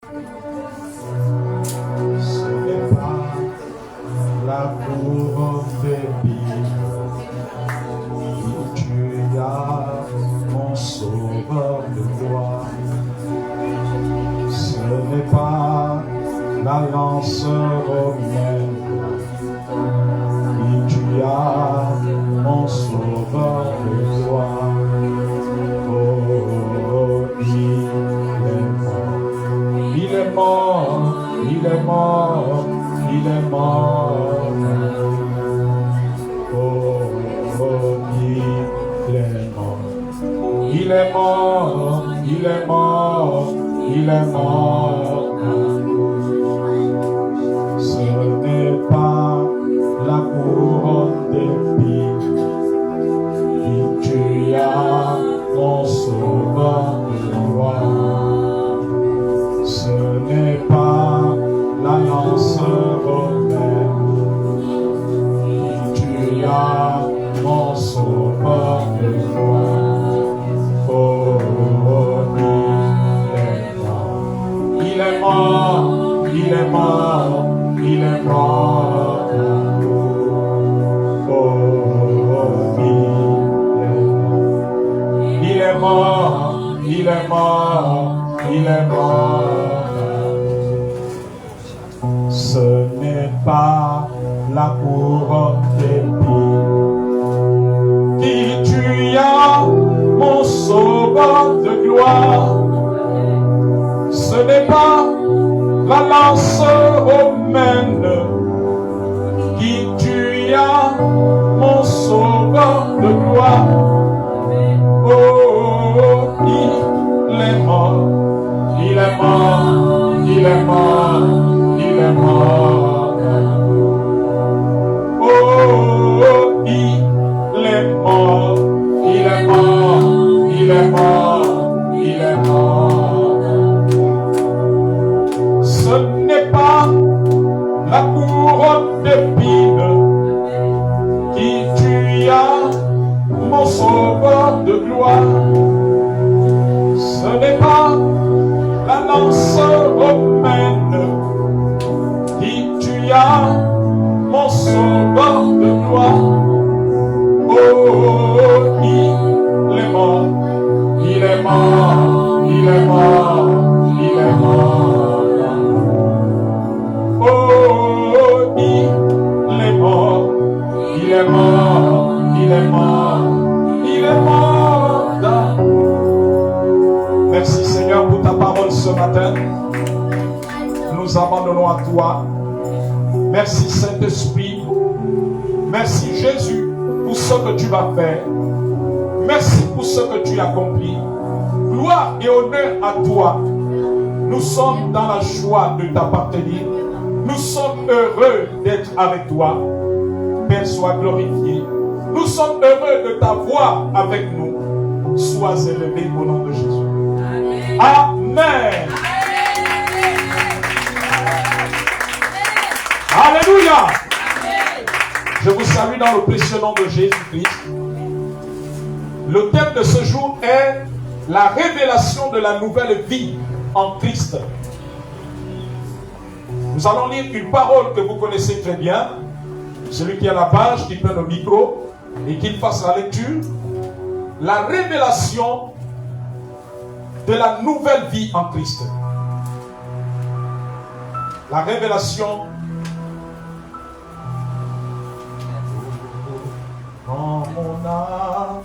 Ce n'est pas la couronne d'épines qui tu as, mon sauveur de gloire. Ce n'est pas la lance romaine qui tu as, mon sauveur de gloire. Oh, il est mort, il est mort, il est mort. Oh, il est mort. Il est mort, il est mort, il est mort. Ce n'est pas la couronne d'épines qui tu as, mon sauveur de gloire. Ce n'est pas la lance romaine qui tu as, mon sauveur de gloire. Oh, il est mort, il est mort, il est mort. Oh, il est mort, il est mort, il est mort. Ce n'est pas la couronne d'épines qui tu as, mon sauveur de gloire. Ce n'est pas la lance romaine qui tu as, mon sauveur de gloire. Oh, il est mort, il est mort, il est mort, il est mort. Oh, il est mort, il est mort, il est mort, il est mort. Ce n'est pas la couronne d'épines qui tu as, mon sauveur de gloire. Ce n'est pas la lance romaine qui tu as, mon sauveur de gloire. Oh, il est mort, il est mort, il est mort, il est mort. Oh, il est mort, il est mort, il est mort, il est mort. Merci Seigneur pour ta parole ce matin. Nous abandonnons à toi. Merci Saint-Esprit. Merci Jésus pour ce que tu vas faire. Merci pour ce que tu accomplis. Gloire et honneur à toi. Nous sommes dans la joie de t'appartenir. Nous sommes heureux d'être avec toi. Père, sois glorifié. Nous sommes heureux de t'avoir avec nous. Sois élevé au nom de Jésus. Amen. Alléluia. Je vous salue dans le précieux nom de Jésus-Christ. Le thème de ce jour est la révélation de la nouvelle vie en Christ. Nous allons lire une parole que vous connaissez très bien. Celui qui a la page, qui prenne le micro et qu'il fasse la lecture. La révélation de la nouvelle vie en Christ. La révélation. En mon âme,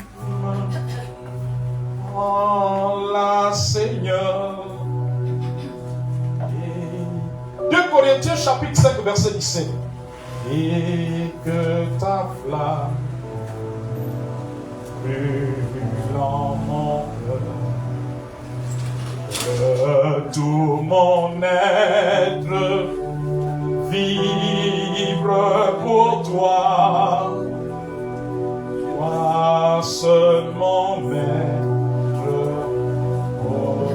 en la Seigneur. 2 Corinthiens chapitre 5 verset 17. Et que ta flamme brûle en mon cœur, que tout mon être vibre pour toi. Toi seulement maître. Oh.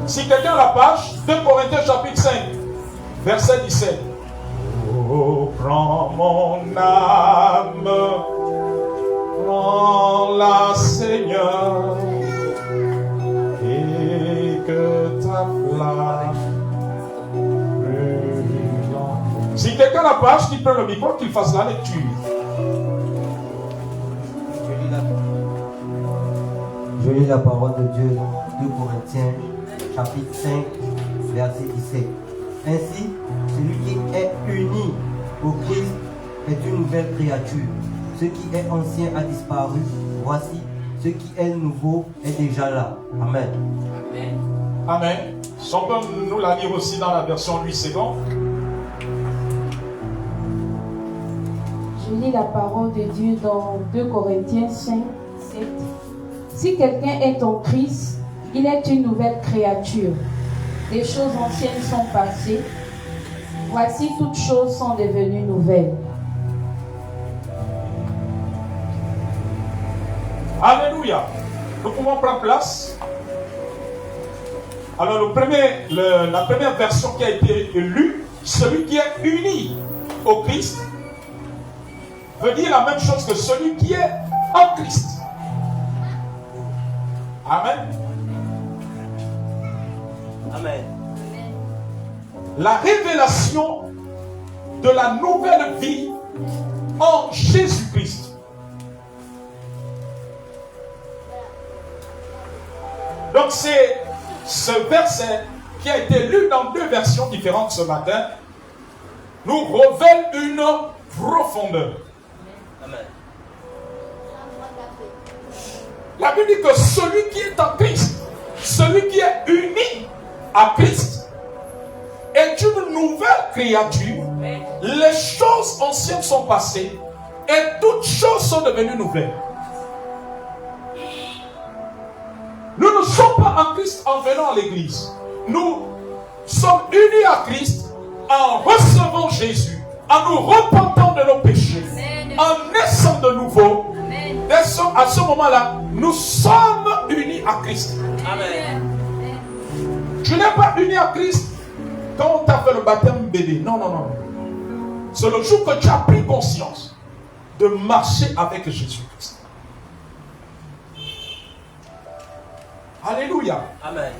Si quelqu'un a la page, 2 Corinthiens chapitre 5, verset 17. Oh, prends mon âme, prends-la Seigneur, et que ta Si quelqu'un n'a pas, qu'il prenne le micro, qu'il fasse la lecture. Je lis la parole de Dieu, 2 Corinthiens, chapitre 5, verset 17. Ainsi, celui qui est uni au Christ est une nouvelle créature. Ce qui est ancien a disparu. Voici, ce qui est nouveau est déjà là. Amen. Amen. Amen. Si on peut nous la lire aussi dans la version 8 secondes. Je lis la parole de Dieu dans 2 Corinthiens 5, 7. Si quelqu'un est en Christ, il est une nouvelle créature. Les choses anciennes sont passées. Voici, toutes choses sont devenues nouvelles. Alléluia. Nous pouvons prendre place. Alors la première version qui a été lue, celui qui est uni au Christ, veut dire la même chose que celui qui est en Christ. Amen. Amen. La révélation de la nouvelle vie en Jésus-Christ. Donc c'est ce verset qui a été lu dans 2 versions différentes ce matin nous révèle une profondeur. Amen. La Bible dit que celui qui est en Christ, celui qui est uni à Christ, est une nouvelle créature. Les choses anciennes sont passées et toutes choses sont devenues nouvelles. Nous ne sommes pas en Christ en venant à l'église. Nous sommes unis à Christ en recevant Jésus, en nous repentant de nos péchés, en naissant de nouveau. À ce moment-là, nous sommes unis à Christ. Amen. Tu n'es pas uni à Christ quand on t'a fait le baptême bébé. Non, non, non. C'est le jour que tu as pris conscience de marcher avec Jésus-Christ. Alléluia. Amen.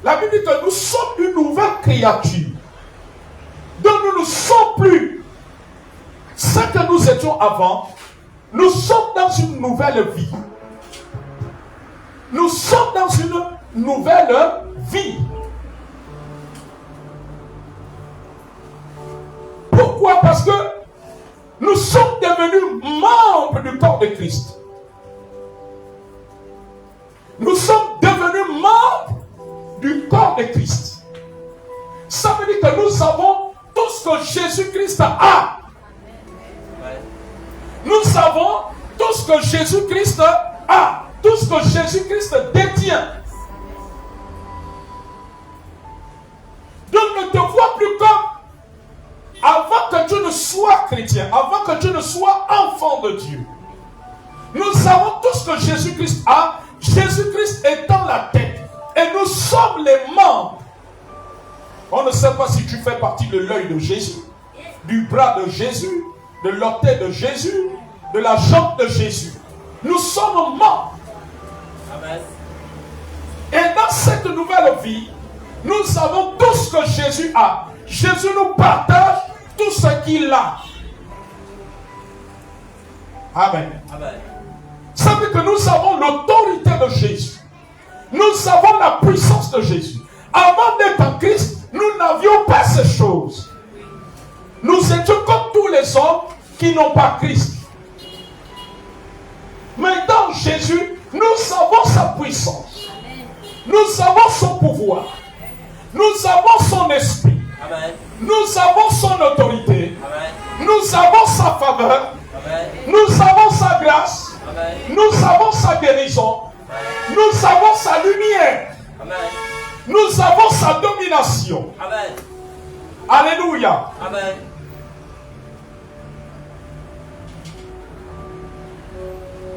La Bible dit que nous sommes une nouvelle créature. Donc nous ne sommes plus ce que nous étions avant. Nous sommes dans une nouvelle vie. Nous sommes dans une nouvelle vie. Pourquoi? Parce que nous sommes devenus membres du corps de Christ. Nous sommes devenus membres du corps de Christ. Ça veut dire que nous avons tout ce que Jésus-Christ a. Nous avons tout ce que Jésus-Christ a. Tout ce que Jésus-Christ détient. Donc ne te vois plus comme avant que tu ne sois chrétien, avant que tu ne sois enfant de Dieu. Nous avons tout ce que Jésus-Christ a. Jésus-Christ étant la tête. Et nous sommes les membres. On ne sait pas si tu fais partie de l'œil de Jésus, du bras de Jésus, de l'orteil de Jésus, de la jambe de Jésus. Nous sommes membres. Amen. Et dans cette nouvelle vie, nous avons tout ce que Jésus a. Jésus nous partage tout ce qu'il a. Amen. Amen. Ça veut dire que nous avons l'autorité de Jésus. Nous avons la puissance de Jésus. Avant d'être en Christ, nous n'avions pas ces choses. Nous étions comme tous les hommes qui n'ont pas Christ. Mais dans Jésus, nous avons sa puissance. Nous avons son pouvoir. Nous avons son esprit. Amen. Nous avons son autorité. Amen. Nous avons sa faveur. Amen. Nous avons sa grâce. Amen. Nous avons sa guérison. Nous avons sa lumière. Amen. Nous avons sa domination. Amen. Alléluia. Amen.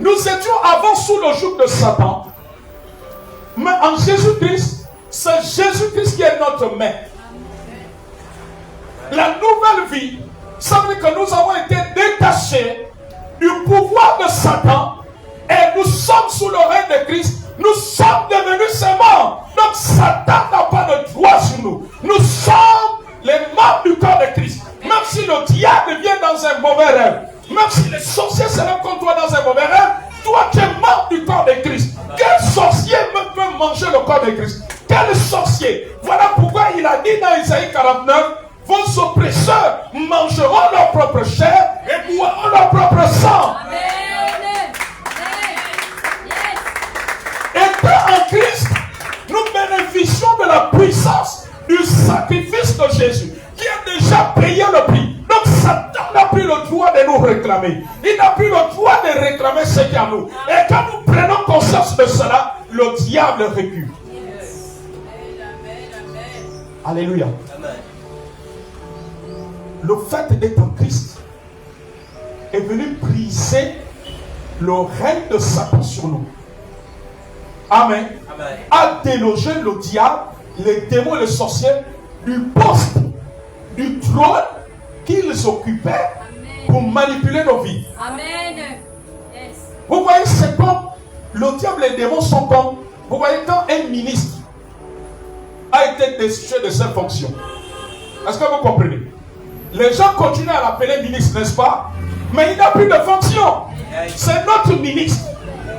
Nous étions avant sous le joug de Satan. Mais en Jésus-Christ, c'est Jésus-Christ qui est notre maître. La nouvelle vie, ça veut dire que nous avons été détachés du pouvoir de Satan et nous sommes sous le règne de Christ. Nous sommes devenus ses membres. Donc Satan n'a pas de droit sur nous. Nous sommes les membres du corps de Christ. Même si le diable vient dans un mauvais rêve, même si les sorciers se lèvent contre toi dans un mauvais rêve, toi tu es membre du corps de Christ. Quel sorcier peut manger le corps de Christ? Quel sorcier? Voilà pourquoi il a dit dans Isaïe 49, vos oppresseurs mangeront leur propre chair et boiront leur propre sang. Étant en Christ, nous bénéficions de la puissance du sacrifice de Jésus qui a déjà payé le prix. Donc Satan n'a plus le droit de nous réclamer. Il n'a plus le droit de réclamer ce qu'il y a à nous. Et quand nous prenons conscience de cela, le diable recule. Alléluia. Le fait d'être en Christ est venu briser le règne de Satan sur nous. Amen. A délogé le diable, les démons et les sorciers du poste, du trône qu'ils occupaient pour manipuler nos vies. Amen. Yes. Vous voyez, c'est comme le diable et les démons sont comme, vous voyez, quand un ministre a été destitué de ses fonctions. Est-ce que vous comprenez? Les gens continuent à l'appeler ministre, n'est-ce pas? Mais il n'a plus de fonction. C'est notre ministre.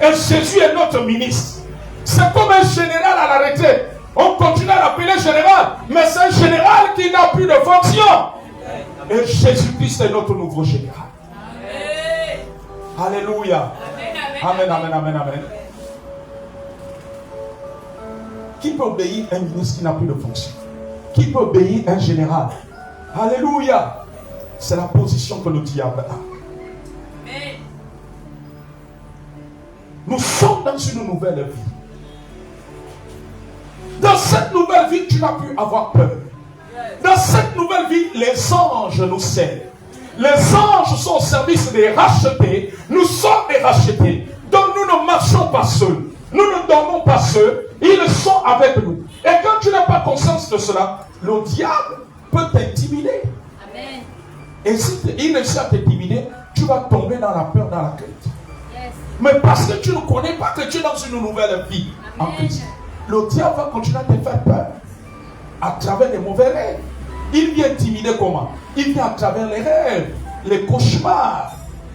Et Jésus est notre ministre. C'est comme un général à la retraite. On continue à l'appeler général. Mais c'est un général qui n'a plus de fonction. Et Jésus-Christ est notre nouveau général. Alléluia. Amen, amen, amen, amen. Qui peut obéir un ministre qui n'a plus de fonction? Qui peut obéir un général? Alléluia. C'est la position que le diable a. Nous sommes dans une nouvelle vie. Dans cette nouvelle vie, tu n'as plus avoir peur. Dans cette nouvelle vie, les anges nous servent. Les anges sont au service des rachetés. Nous sommes des rachetés. Donc nous ne marchons pas seuls. Nous ne dormons pas seuls. Ils sont avec nous. Et quand tu n'as pas conscience de cela, le diable peut t'intimider. Amen. Et si il réussit à t'intimider, tu vas tomber dans la peur, dans la crainte. Yes. Mais parce que tu ne connais pas que tu es dans une nouvelle vie. Amen. En Christ, le diable va continuer à te faire peur à travers les mauvais rêves. Il vient intimider comment? Il vient à travers les rêves, les cauchemars,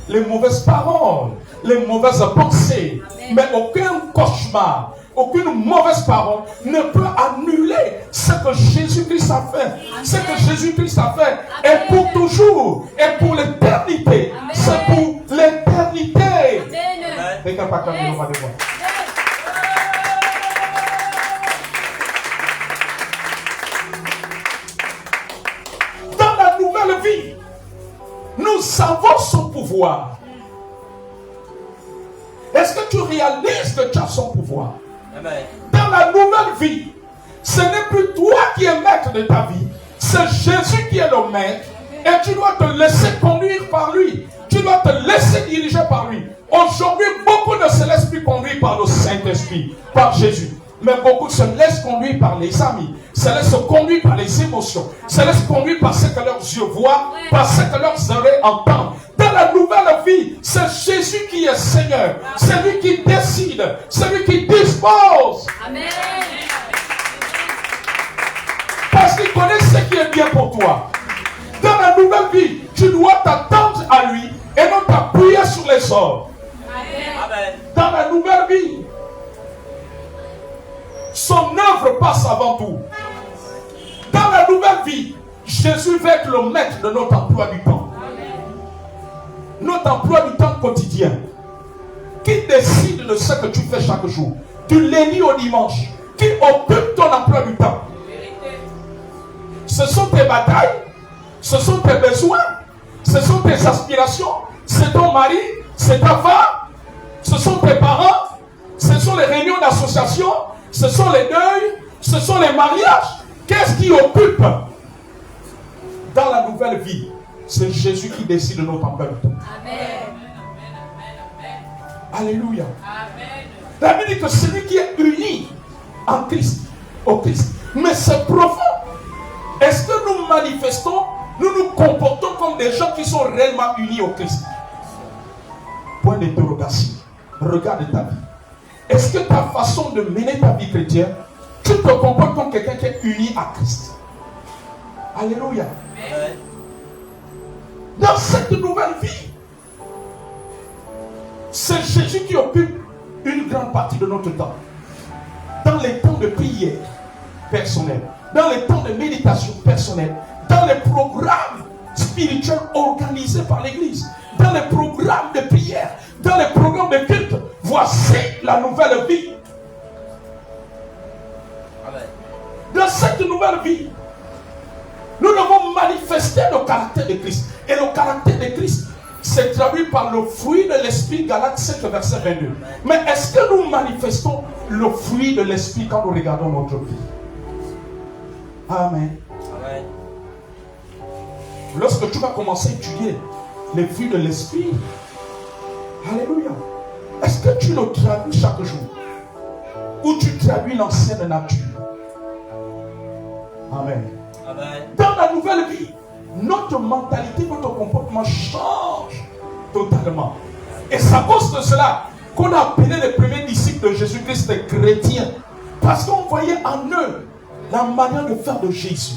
les mauvaises paroles, les mauvaises pensées. Amen. Mais aucun cauchemar, aucune mauvaise parole ne peut annuler ce que Jésus-Christ a fait. Amen. Ce que Jésus-Christ a fait est pour toujours et pour l'éternité. Amen. C'est pour l'éternité. Amen. Dans la nouvelle vie, nous avons son pouvoir. Est-ce que tu réalises que tu as son pouvoir? Amen. Dans la nouvelle vie, ce n'est plus toi qui es maître de ta vie, c'est Jésus qui est le maître. Et tu dois te laisser conduire par lui. Tu dois te laisser diriger par lui. Aujourd'hui, beaucoup ne se laissent plus conduire par le Saint-Esprit, par Jésus. Mais beaucoup se laissent conduire par les amis, se laissent conduire par les émotions, se laissent conduire par ce que leurs yeux voient, par ce que leurs oreilles entendent. Dans la nouvelle vie, c'est Jésus qui est Seigneur. C'est lui qui décide, c'est lui qui dispose. Amen. Parce qu'il connaît ce qui est bien pour toi. Dans la nouvelle vie, tu dois t'attendre à lui et non t'appuyer sur les autres. Amen. Dans la nouvelle vie, son œuvre passe avant tout. Dans la nouvelle vie, Jésus va être le maître de notre emploi du temps. Notre emploi du temps quotidien. Qui décide de ce que tu fais chaque jour? Du lundi au dimanche. Qui occupe ton emploi du temps? Ce sont tes batailles. Ce sont tes besoins. Ce sont tes aspirations. C'est ton mari. C'est ta femme. Ce sont tes parents. Ce sont les réunions d'association. Ce sont les deuils. Ce sont les mariages. Qu'est-ce qui occupe? Dans la nouvelle vie, c'est Jésus qui décide de notre emploi du temps. Amen. Alléluia. Amen. La Bible dit que celui qui est uni en Christ, au Christ. Mais c'est profond. Est-ce que nous manifestons, nous nous comportons comme des gens qui sont réellement unis au Christ? Point d'interrogation. Regarde ta vie. Est-ce que ta façon de mener ta vie chrétienne tu te comportes comme quelqu'un qui est uni à Christ. Alléluia. Dans cette nouvelle vie, c'est Jésus qui occupe une grande partie de notre temps. Dans les temps de prière personnelle, dans les temps de méditation personnelle, dans les programmes spirituels organisés par l'Église, dans les programmes de prière, dans les programmes de culte. Voici la nouvelle vie. Dans cette nouvelle vie, nous devons manifester le caractère de Christ. Et le caractère de Christ s'est traduit par le fruit de l'Esprit, Galates 7, verset 22. Mais est-ce que nous manifestons le fruit de l'Esprit quand nous regardons notre vie? Amen. Amen. Lorsque tu vas commencer à étudier les fruits de l'Esprit, alléluia, est-ce que tu le traduis chaque jour? Ou tu traduis l'ancienne nature? Amen. Amen. Dans la nouvelle vie, notre mentalité, notre comportement change totalement. Et c'est à cause de cela qu'on a appelé les premiers disciples de Jésus-Christ des chrétiens. Parce qu'on voyait en eux la manière de faire de Jésus.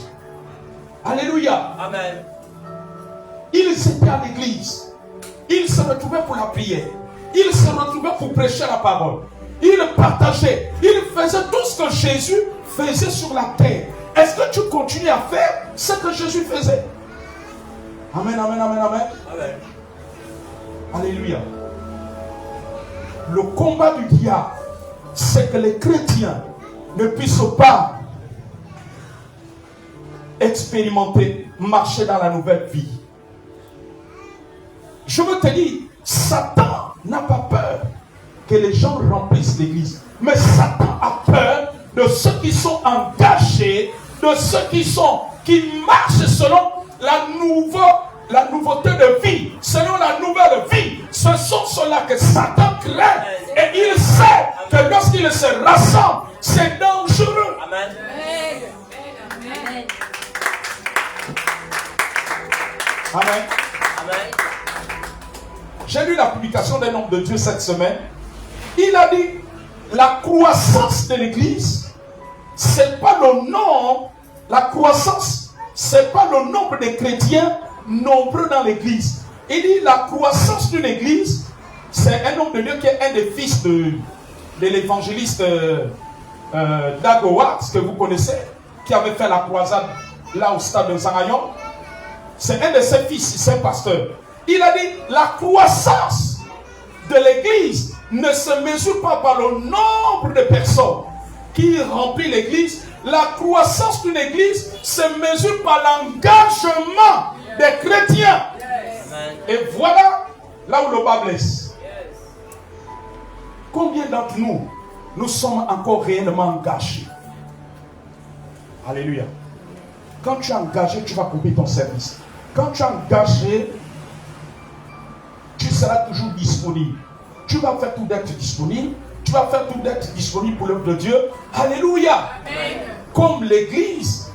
Alléluia. Amen. Ils étaient à l'église. Ils se retrouvaient pour la prière. Ils se retrouvaient pour prêcher la parole. Ils partageaient. Ils faisaient tout ce que Jésus faisait sur la terre. Est-ce que tu continues à faire ce que Jésus faisait? Amen, amen, amen, amen. Amen. Alléluia. Le combat du diable, c'est que les chrétiens ne puissent pas expérimenter, marcher dans la nouvelle vie. Je veux te dire, Satan n'a pas peur que les gens remplissent l'église. Mais Satan a peur de ceux qui sont engagés, de ceux qui marchent selon la nouveauté de vie, selon la nouvelle vie. Ce sont ceux-là que Satan craint. Et il sait que lorsqu'il se rassemble, c'est dangereux. Amen. Amen. Amen. J'ai lu la publication d'un homme de Dieu cette semaine. Il a dit, la croissance de l'église, c'est pas le nombre, la croissance, c'est pas le nombre de chrétiens nombreux dans l'église. Il dit, la croissance d'une église, c'est un homme de Dieu qui est un des fils de l'évangéliste Dagoat, que vous connaissez, qui avait fait la croisade là au stade de Zanayon. C'est un de ses fils, c'est un pasteur. Il a dit, la croissance de l'église ne se mesure pas par le nombre de personnes qui remplissent l'église. La croissance d'une église se mesure par l'engagement des chrétiens. Et voilà là où le bas blesse. Combien d'entre nous sommes encore réellement engagés? Alléluia. Quand tu es engagé, tu vas couper ton service. Quand tu es engagé, tu seras toujours disponible. Tu vas faire tout d'être disponible. Tu vas faire tout d'être disponible pour l'œuvre de Dieu. Alléluia. Amen. Comme l'église,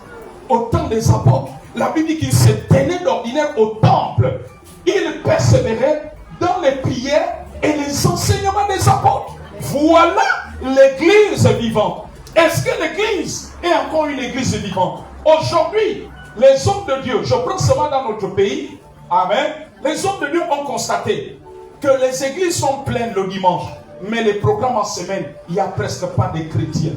au temps des apôtres, la Bible dit qu'ils se tenaient d'ordinaire au temple. Ils persévéraient dans les prières et les enseignements des apôtres. Voilà l'église vivante. Est-ce que l'église est encore une église vivante? Aujourd'hui, les hommes de Dieu, je prends seulement dans notre pays, amen, les hommes de Dieu ont constaté que les églises sont pleines le dimanche, mais les programmes en semaine, il n'y a presque pas de chrétiens.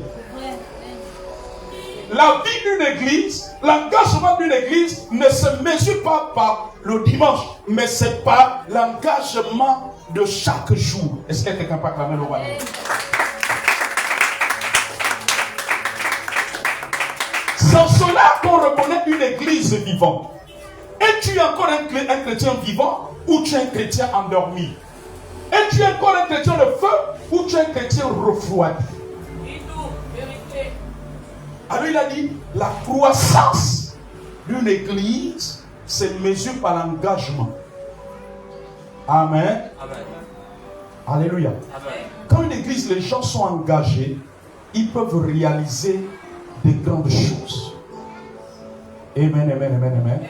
La vie d'une église, l'engagement d'une église ne se mesure pas par le dimanche, mais c'est par l'engagement de chaque jour. Est-ce que quelqu'un peut acclamer le roi? C'est cela qu'on reconnaît une église vivante. Es-tu encore un chrétien vivant ou tu es un chrétien endormi? Es-tu encore un chrétien de feu ou tu es un chrétien refroidi? Alors il a dit, la croissance d'une église se mesure par l'engagement. Amen. Amen. Alléluia. Amen. Quand une église, les gens sont engagés, ils peuvent réaliser des grandes choses. Amen, amen, amen, amen.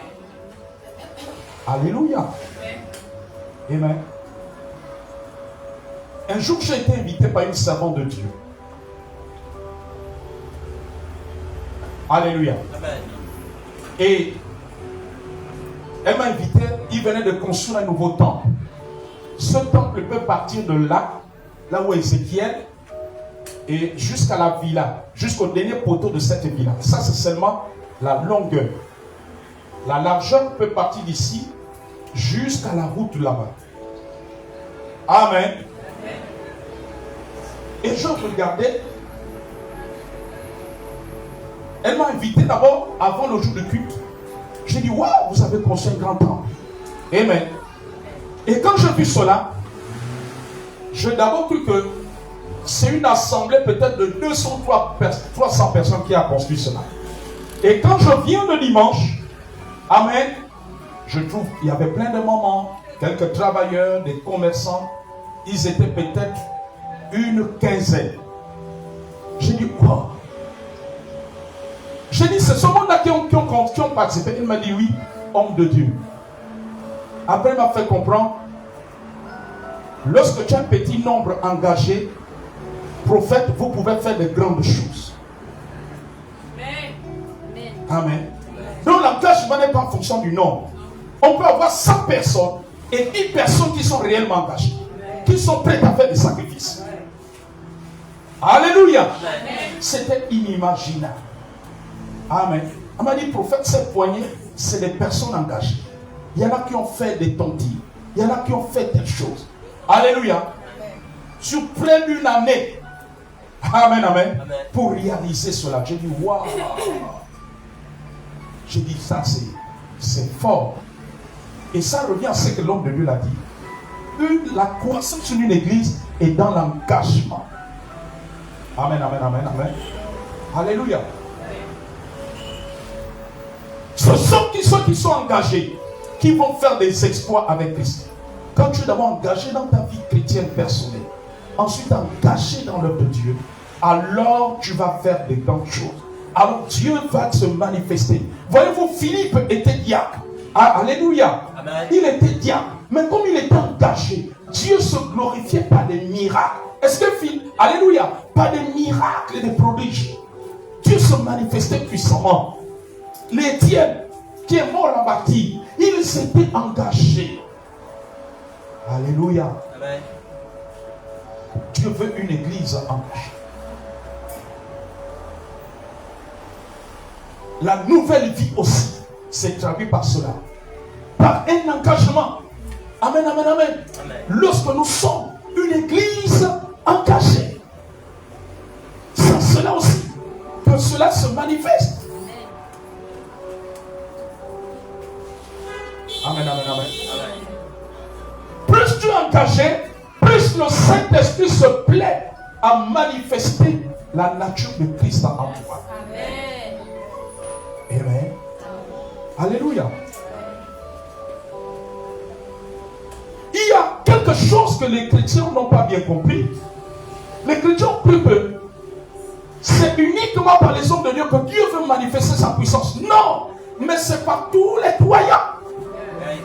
Alléluia. Amen. Un jour, j'ai été invité par une servante de Dieu. Alléluia. Amen. Et elle m'a invité, il venait de construire un nouveau temple. Ce temple peut partir de là où est Ézéchiel, et jusqu'à la villa, jusqu'au dernier poteau de cette villa. Ça, c'est seulement la longueur. La largeur peut partir d'ici jusqu'à la route là-bas. Amen. Et je regardais. Elle m'a invité d'abord, avant le jour de culte. J'ai dit, waouh, vous avez construit un grand temple. Amen. Et quand j'ai vu cela, j'ai d'abord cru que c'est une assemblée peut-être de 300 personnes qui a construit cela. Et quand je viens le dimanche, amen, je trouve qu'il y avait plein de mamans, quelques travailleurs, des commerçants. Ils étaient peut-être une quinzaine. J'ai dit, quoi? J'ai dit, c'est ce monde-là qui ont participé. Il m'a dit, oui, homme de Dieu. Après, il m'a fait comprendre, lorsque tu as un petit nombre engagé, prophète, vous pouvez faire de grandes choses. Amen. Donc l'engagement n'est pas en fonction du nombre. On peut avoir 100 personnes et 10 personnes qui sont réellement engagées, qui sont prêtes à faire des sacrifices. Alléluia. C'était inimaginable. Amen. On m'a dit, prophète, ces poignées, c'est des personnes engagées. Il y en a qui ont fait des tontines. Il y en a qui ont fait des choses. Alléluia. Sur près d'une année. Amen, amen. Pour réaliser cela. J'ai dit, waouh. J'ai dit, ça c'est fort. Et ça revient à ce que l'homme de Dieu l'a dit. La croissance d'une église est dans l'engagement. Amen, amen, amen, amen. Alléluia. Ce sont ceux qui sont engagés, qui vont faire des exploits avec Christ. Quand tu es d'abord engagé dans ta vie chrétienne personnelle, ensuite engagé dans l'œuvre de Dieu, alors tu vas faire des grandes choses. Alors Dieu va se manifester. Voyez-vous, Philippe était diacre. Alléluia. Amen. Il était diacre. Mais comme il était engagé, Dieu se glorifiait par des miracles. Est-ce que Philippe, alléluia, par des miracles et des prodiges, Dieu se manifestait puissamment. L'Étienne, qui est mort en martyr, il s'était engagé. Alléluia. Amen. Dieu veut une église engagée. La nouvelle vie aussi s'est traduite par cela. Par un engagement. Amen, amen, amen. Amen. Lorsque nous sommes une église engagée, c'est cela aussi que cela se manifeste. Amen, amen, amen. Amen. Plus tu es engagé, plus le Saint-Esprit se plaît à manifester la nature de Christ en toi. Amen. Amen. Alléluia. Il y a quelque chose que les chrétiens n'ont pas bien compris. Les chrétiens ont cru que c'est uniquement par les hommes de Dieu que Dieu veut manifester sa puissance. Non, mais c'est par tous les croyants.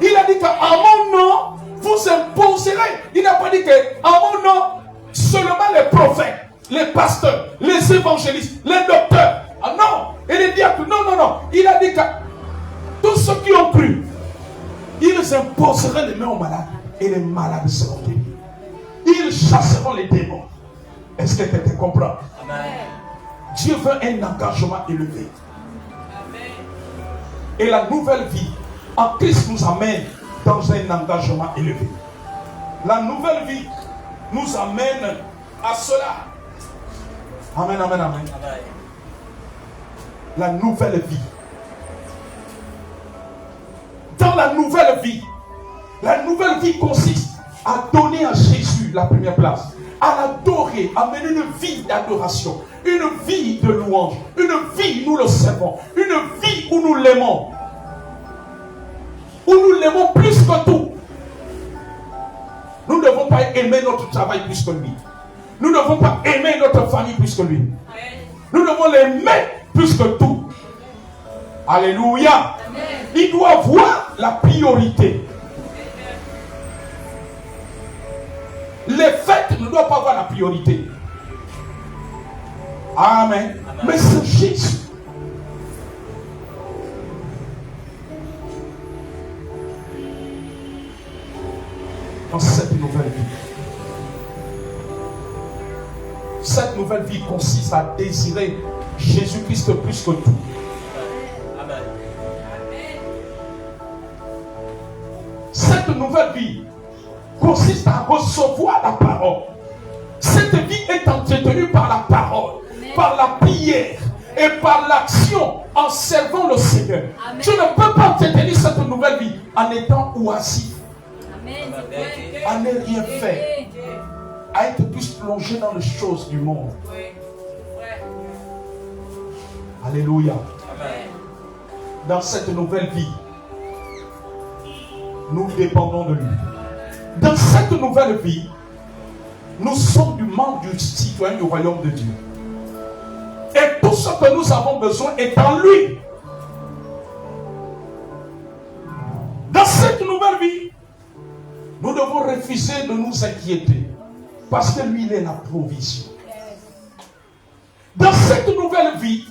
Il a dit qu'en mon nom, vous imposerez. Il n'a pas dit qu'en mon nom, seulement les prophètes, les pasteurs, les évangélistes, les docteurs. Ah non, et les diacres. Non, non, non. Il a dit que tous ceux qui ont cru, ils imposeraient les mains aux malades et les malades seront guéris. Ils chasseront les démons. Est-ce que tu comprends? Amen. Dieu veut un engagement élevé. Amen. Et la nouvelle vie en Christ nous amène dans un engagement élevé. La nouvelle vie nous amène à cela. Amen, amen, amen. Amen. La nouvelle vie. Dans la nouvelle vie consiste à donner à Jésus la première place, à l'adorer, à mener une vie d'adoration, une vie de louange, une vie où nous le servons, une vie où nous l'aimons, plus que tout. Nous ne devons pas aimer notre travail plus que lui. Nous ne devons pas aimer notre famille plus que lui. Nous devons l'aimer plus que tout. Alléluia. Amen. Il doit avoir la priorité. Les fêtes ne doivent pas avoir la priorité. Amen. Amen. Mais c'est Jésus. dans cette nouvelle vie. Cette nouvelle vie consiste à désirer Jésus-Christ plus que tout. Amen. Cette nouvelle vie consiste à recevoir la parole. Cette vie est entretenue par la parole, par la prière et par l'action en servant le Seigneur. Amen. Tu ne peux pas entretenir cette nouvelle vie en étant oisif, Amen. à ne rien faire, à être plus plongé dans les choses du monde. Alléluia. Amen. Dans cette nouvelle vie, nous dépendons de lui. Dans cette nouvelle vie, nous sommes du membre du citoyen du royaume de Dieu. Et tout ce que nous avons besoin est en lui. Dans cette nouvelle vie, nous devons refuser de nous inquiéter. Parce que lui, il est la provision. Dans cette nouvelle vie,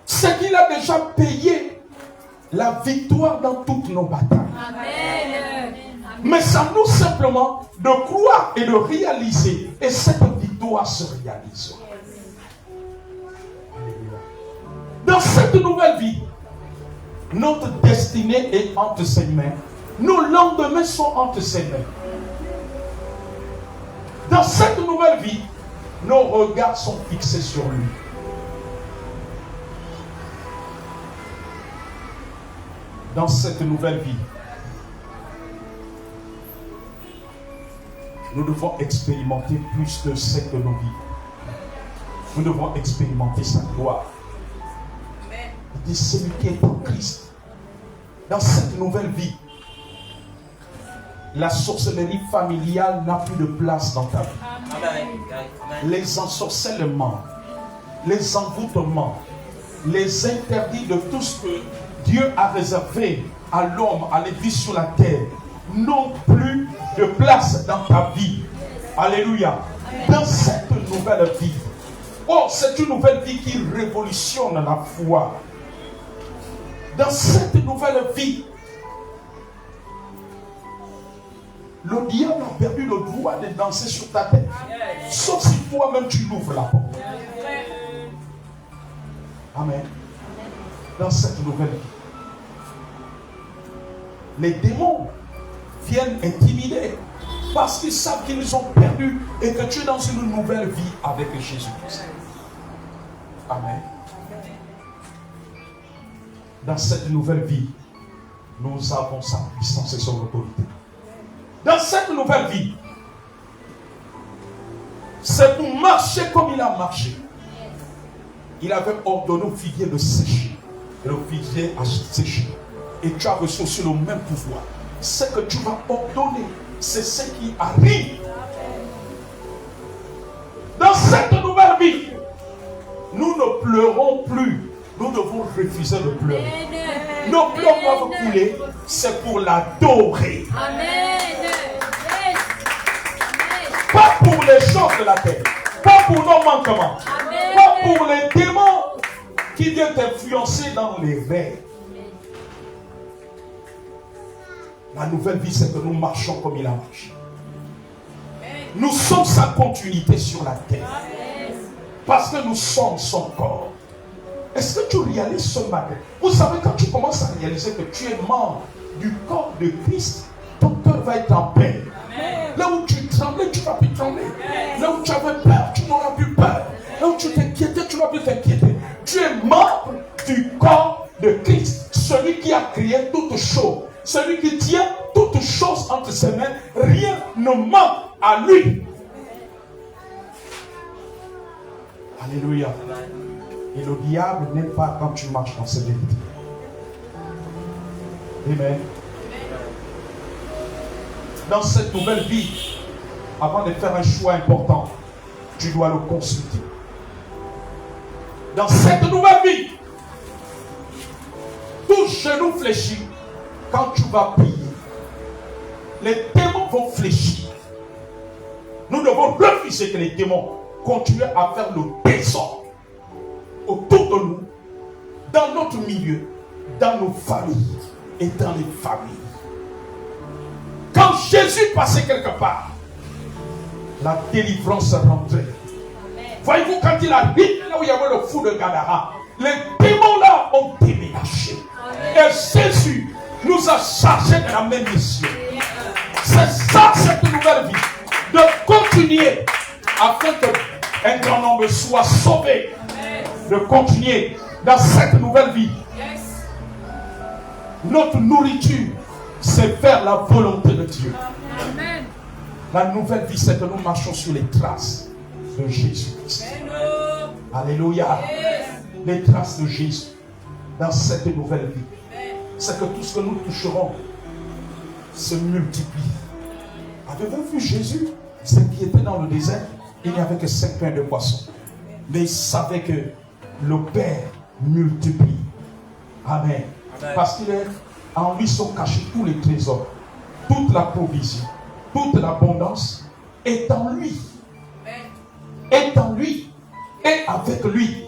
c'est qu'il a déjà payé la victoire dans toutes nos batailles. Amen. Mais c'est à nous simplement de croire et de réaliser. Et cette victoire se réalisera. Dans cette nouvelle vie, notre destinée est entre ses mains. Nos lendemains sont entre ses mains. Dans cette nouvelle vie, nos regards sont fixés sur lui. Dans cette nouvelle vie, nous devons expérimenter plus de ce que nos vies. Nous devons expérimenter sa gloire. Il dit, celui qui est en Christ, dans cette nouvelle vie, la sorcellerie familiale n'a plus de place dans ta vie. Amen. Les ensorcellements, les envoûtements, les interdits de tout ce que Dieu a réservé à l'homme, à l'église sur la terre, n'ont plus de place dans ta vie. Alléluia. Dans cette nouvelle vie, oh, c'est une nouvelle vie qui révolutionne la foi. Dans cette nouvelle vie, le diable a perdu le droit de danser sur ta tête. Sauf si toi-même tu l'ouvres la porte. Amen. Dans cette nouvelle vie, les démons viennent intimider parce qu'ils savent qu'ils ont perdu et que tu es dans une nouvelle vie avec Jésus-Christ. Amen. Dans cette nouvelle vie, nous avons sa puissance et son autorité. Dans cette nouvelle vie, c'est pour marcher comme il a marché. Il avait ordonné au figuier de sécher. Et le figuier a séché. Et tu as reçu aussi le même pouvoir. Ce que tu vas ordonner, c'est ce qui arrive. Dans cette nouvelle vie, nous ne pleurons plus. Nous devons refuser de pleurer. Nos pleurs doivent couler, c'est pour l'adorer. Amen. Pas pour les choses de la terre, pas pour nos manquements, pas pour les démons qui viennent t'influencer dans les rêves. La nouvelle vie, c'est que nous marchons comme il a marché. Nous sommes sa continuité sur la terre. Parce que nous sommes son corps. Est-ce que tu réalises ce matin? Vous savez, quand tu commences à réaliser que tu es membre du corps de Christ, ton cœur va être en paix. Là où tu tremblais, tu ne vas plus trembler. Là où tu avais peur, tu n'auras plus peur. Là où tu t'inquiétais, tu ne vas plus t'inquiéter. Tu es membre du corps de Christ. Celui qui a créé toutes choses. Celui qui tient toutes choses entre ses mains. Rien ne manque à lui. Alléluia. Et le diable n'aime pas quand tu marches dans cette vérité. Amen. Dans cette nouvelle vie, avant de faire un choix important, tu dois le consulter. Dans cette nouvelle vie, tout genou fléchit. Quand tu vas prier, les démons vont fléchir. Nous devons refuser que les démons continuent à faire le désordre autour de nous, dans notre milieu, dans nos familles et dans les familles. Quand Jésus passait quelque part, la délivrance rentrait. Voyez-vous, quand il arrive là où il y avait le fou de Gadara, les démons là ont déménagé. Et Jésus nous a chargés de la même mission. C'est ça, cette nouvelle vie. De continuer afin qu'un grand nombre soit sauvé. De continuer dans cette nouvelle vie. Notre nourriture, c'est faire la volonté de Dieu. La nouvelle vie, c'est que nous marchons sur les traces de Jésus-Christ. Alléluia. Les traces de Jésus dans cette nouvelle vie. C'est que tout ce que nous toucherons se multiplie. Avez-vous vu Jésus? Ce qui était dans le désert, il n'y avait que 5 pains de poisson. Mais il savait que le Père multiplie. Amen. Parce qu'il est en lui sont cachés tous les trésors, toute la provision, toute l'abondance est en lui. Est en lui. Et avec lui.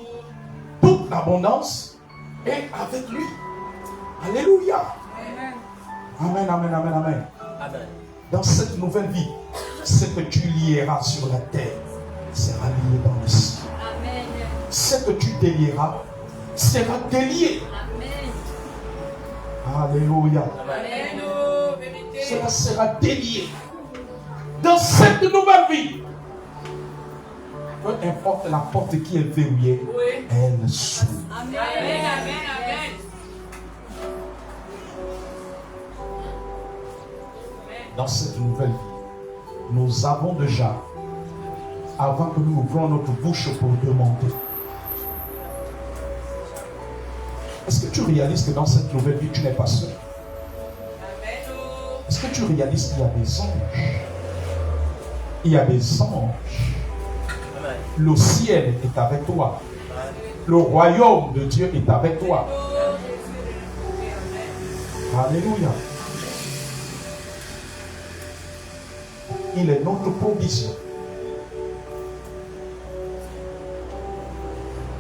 Toute l'abondance est avec lui. Alléluia. Amen, amen, amen, amen. Dans cette nouvelle vie, ce que tu lieras sur la terre sera lié dans le ciel. Ce que tu délieras sera délié. Alléluia. Cela sera délié. Dans cette nouvelle vie, peu importe la porte qui est verrouillée, elle s'ouvre. Dans cette nouvelle vie, nous avons déjà, avant que nous ouvrions notre bouche pour demander, est-ce que tu réalises que dans cette nouvelle vie, tu n'es pas seul? Est-ce que tu réalises qu'il y a des anges? Il y a des anges. Le ciel est avec toi. Le royaume de Dieu est avec toi. Alléluia. Il est notre provision.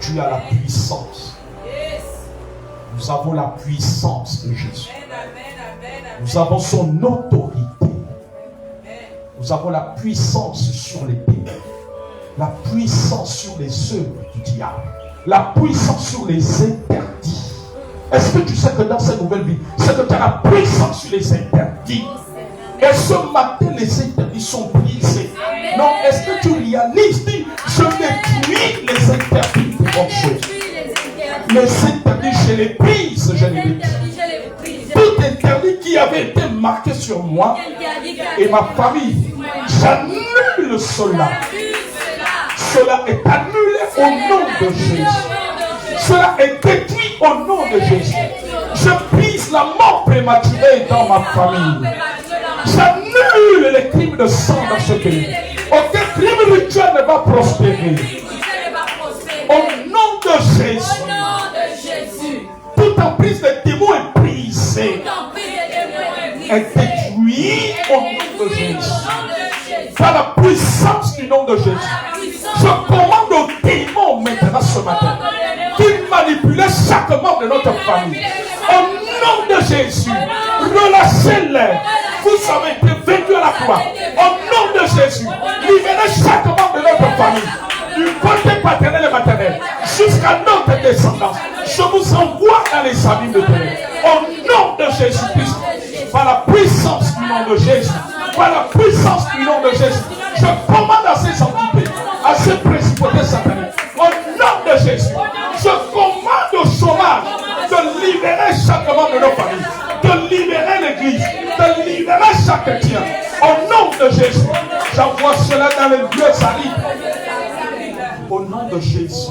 Tu as la puissance. Nous avons la puissance de Jésus. Nous avons son autorité. Nous avons la puissance sur les ténèbres. La puissance sur les œuvres du diable. La puissance sur les interdits. Est-ce que tu sais que dans cette nouvelle vie, c'est que tu as la puissance sur les interdits? Et ce matin, les interdits sont brisés. Non, est-ce que tu réalises? Dis, je détruis les interdits pour autre chose. Les interdits, je les brise, je les brise. Tout interdit qui avait été marqué sur moi et ma famille, j'annule cela. Cela est annulé au nom de Jésus. Cela est détruit au nom de Jésus. Je brise la mort prématurée dans ma famille. J'annule les crimes de sang dans ce pays. Aucun crime rituel ne va prospérer. Au nom de Jésus. Toute emprise des démons est brisée. Est détruite au nom de Jésus. Par la puissance du nom de Jésus. Je commande aux démons maintenant ce matin qu'ils manipulent chaque membre de notre famille. Au nom de Jésus, relâchez-les. Vous avez été vaincus à la croix. Au nom de Jésus, libérez chaque membre de notre famille, du côté paternel et maternel, jusqu'à notre descendance. Je vous envoie dans les abîmes de terre. Au nom de Jésus-Christ, par la puissance du nom de Jésus, par la puissance du nom de Jésus, je commande à ces entités, à ces principautés sataniques, au nom de Jésus, je commande au chômage de libérer chaque membre de nos familles, de libérer l'église, de libérer chaque chrétien. Au nom de Jésus, j'envoie cela dans les lieux arides. Au nom de Jésus,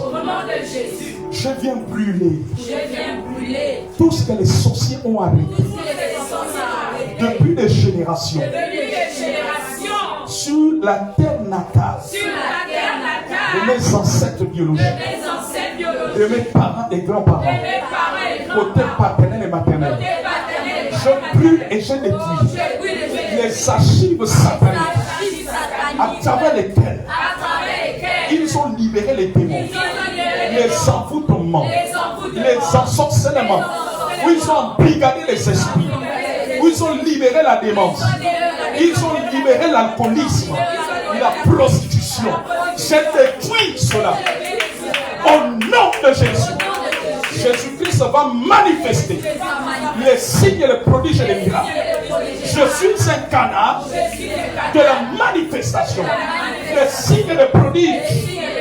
je viens brûler tout ce que les sorciers ont arrêté depuis des générations sur la terre natale de mes ancêtres biologiques, de mes parents et grands-parents, côté paternel et maternel. Je brûle et je détruis les archives sataniques à travers lesquelles ils ont libéré les démons, les envoûtements, les ensorcellements, où ils ont embrigadé les esprits, où Ils ont libéré la démence. Ils ont libéré l'alcoolisme, la prostitution. J'ai détruit cela. Au nom de Jésus. Jésus-Christ va manifester les signes, les prodiges et les miracles. Je suis un canal de la manifestation, les signes et les prodiges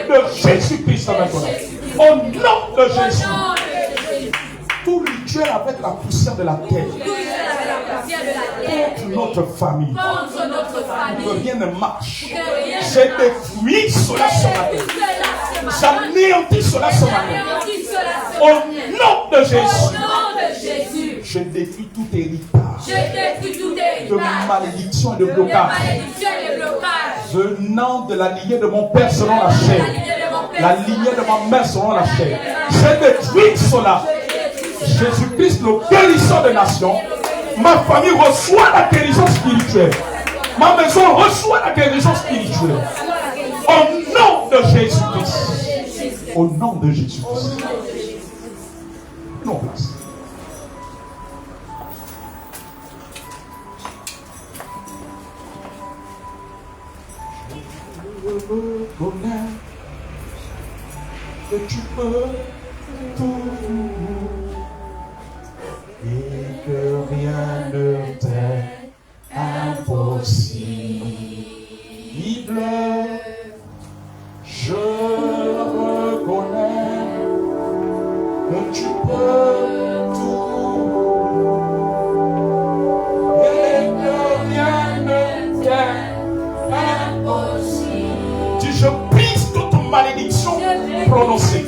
de Jésus-Christ maintenant. Au nom de Jésus. Tout rituel avec la poussière de la terre contre notre famille, que rien ne marche. J'ai détruit cela ce matin. J'anéantis cela ce matin. Au nom de Jésus, je détruis tout héritage de malédiction et de blocage venant de la lignée de mon père selon la chair, la lignée de ma mère selon la chair. Je détruis cela. Jésus-Christ, le guérisseur des nations, ma famille reçoit la guérison spirituelle. Ma maison reçoit la guérison spirituelle. Au nom de Jésus-Christ. Au nom de Jésus-Christ. Prenons place. Je reconnais que tu peux tout et que rien ne t'est impossible. Je reconnais que tu peux tout et que rien ne t'est impossible. Dis, je brise toute malédiction prononcée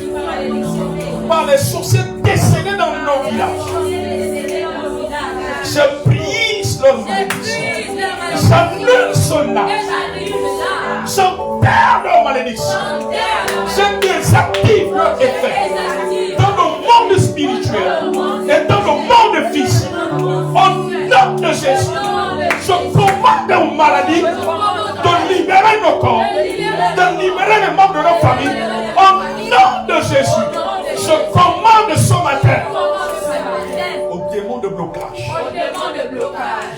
par les sorciers décédés dans nos villages. Je brise leur malédiction. J'annule cela. Je perds leur malédiction. Je désactive leur effet. Dans le monde spirituel et dans le monde physique. Au nom de Jésus, je commande aux maladies de libérer nos corps, de libérer les membres de nos familles. Au nom de Jésus, je commande ce matin au démon de blocage,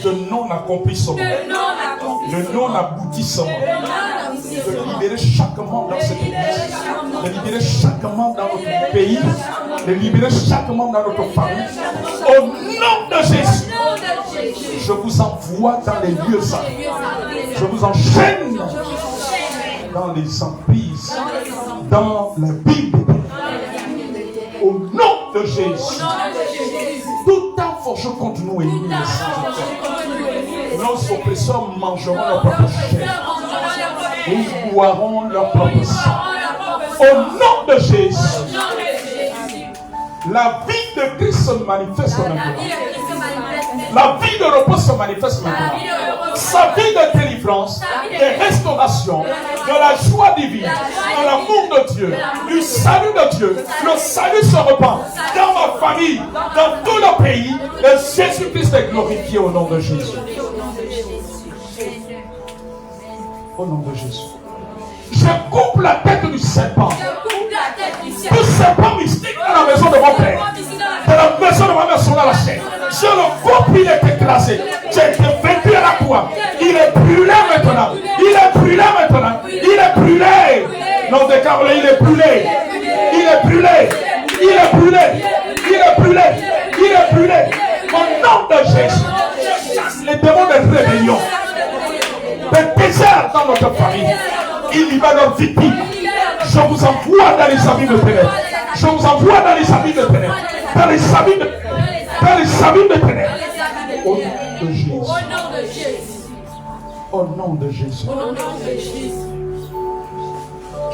de non-accomplissement, de non-aboutissement, de libérer chaque membre dans cette église, de libérer chaque membre dans notre pays, de libérer chaque membre dans notre famille. Au nom de Jésus, je vous envoie dans les lieux saints. Je vous enchaîne dans les emprises, dans la Bible. Au nom de Jésus, tout en forge contre nous et nous, nos oppresseurs mangeront leur propre chair. Ils boiront leur propre sang. Au nom de Jésus, la vie de Christ se manifeste maintenant. La vie de repos se manifeste maintenant. Sa vie de délivrance, de restauration, de la joie divine, de l'amour de Dieu, du salut de Dieu. Le salut se répand dans ma famille, dans tout le pays. Et Jésus-Christ est glorifié au nom de Jésus. Au nom de Jésus. Je coupe la tête du serpent. Tout serpent mystique dans la maison de mon père, dans la maison de ma mère sur la chair. Je le coupe, il est écrasé. J'ai été vaincu à la croix. Il est brûlé maintenant. Il est brûlé maintenant. Il est brûlé. Non, décarlé, il est brûlé. Il est brûlé. Il est brûlé. Il est brûlé. Il est brûlé. Au nom de Jésus, je chasse les démons de rébellion, de désert dans notre famille. Il libère leurs victimes. Je vous envoie dans les abîmes de ténèbres. Je vous envoie dans les abîmes de ténèbres. Dans les abîmes de ténèbres. Dans les abîmes de ténèbres. Au nom de Jésus. Au nom de Jésus.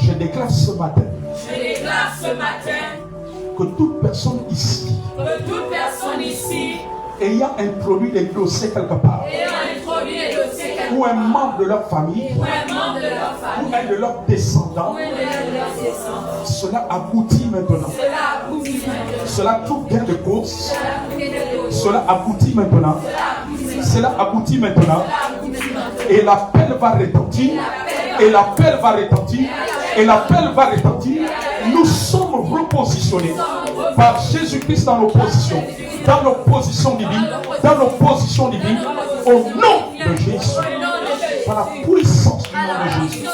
Je déclare ce matin. Que toute personne ici. Ayant introduit des dossiers quelque part, ou un membre de leur famille, ou un de leurs descendants, cela aboutit maintenant. Cela trouve gain de course. Cela aboutit maintenant. Cela aboutit maintenant. Et l'appel va retentir. Et l'appel va retentir. Et l'appel va retentir. Nous sommes repositionner par Jésus-Christ dans nos positions divines, au nom de Jésus. Par la puissance du nom de Jésus.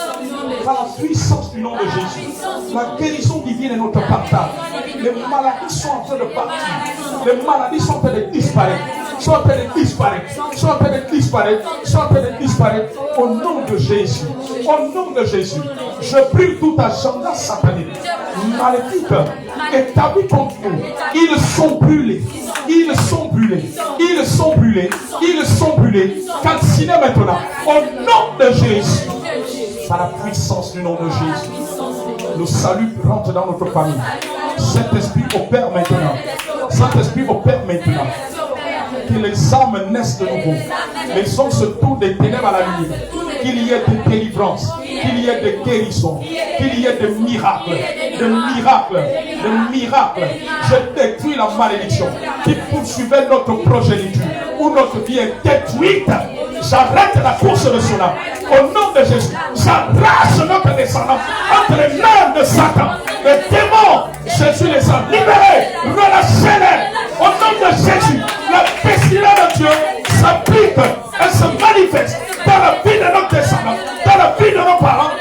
Par la puissance du nom de Jésus. La guérison divine est notre partage. Les maladies sont en train de partir. Les maladies sont en train de disparaître. Au nom de Jésus. Au nom de Jésus. Je brûle tout agenda satanique. Maléfique établi contre nous. Ils sont brûlés. Calcinés maintenant. Au nom de Jésus. Par la puissance du nom de Jésus. Le salut rentre dans notre famille. Saint-Esprit opère maintenant. Que les âmes naissent de nouveau. Les hommes se tournent des ténèbres à la lumière. Qu'il y ait de délivrance, qu'il y ait de guérison, qu'il y ait de miracles. Je détruis la malédiction qui poursuivait notre progéniture, où notre vie est détruite. J'arrête la course de son âme. Au nom de Jésus, j'arrache notre descendance entre les mains de Satan. Les démons, Jésus les a libérés. Relâchez-les. Au nom de Jésus, la pestilence de Dieu s'applique. Elle se manifeste dans la vie de notre descendants, dans la vie de nos parents.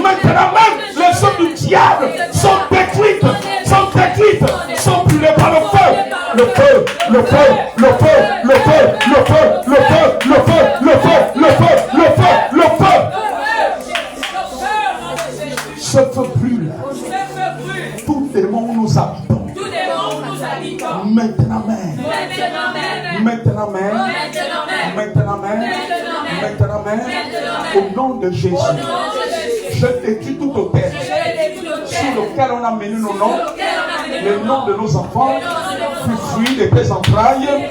Maintenant même, les œuvres du diable sont détruites, sont brûlées par le feu. Ce feu brûle. Tout démon où nous habitons. Maintenant même. Au nom de Jésus. Je détruis tout hôtel sur lequel on a mené nos noms, les noms de nos enfants, du fruit de tes entrailles,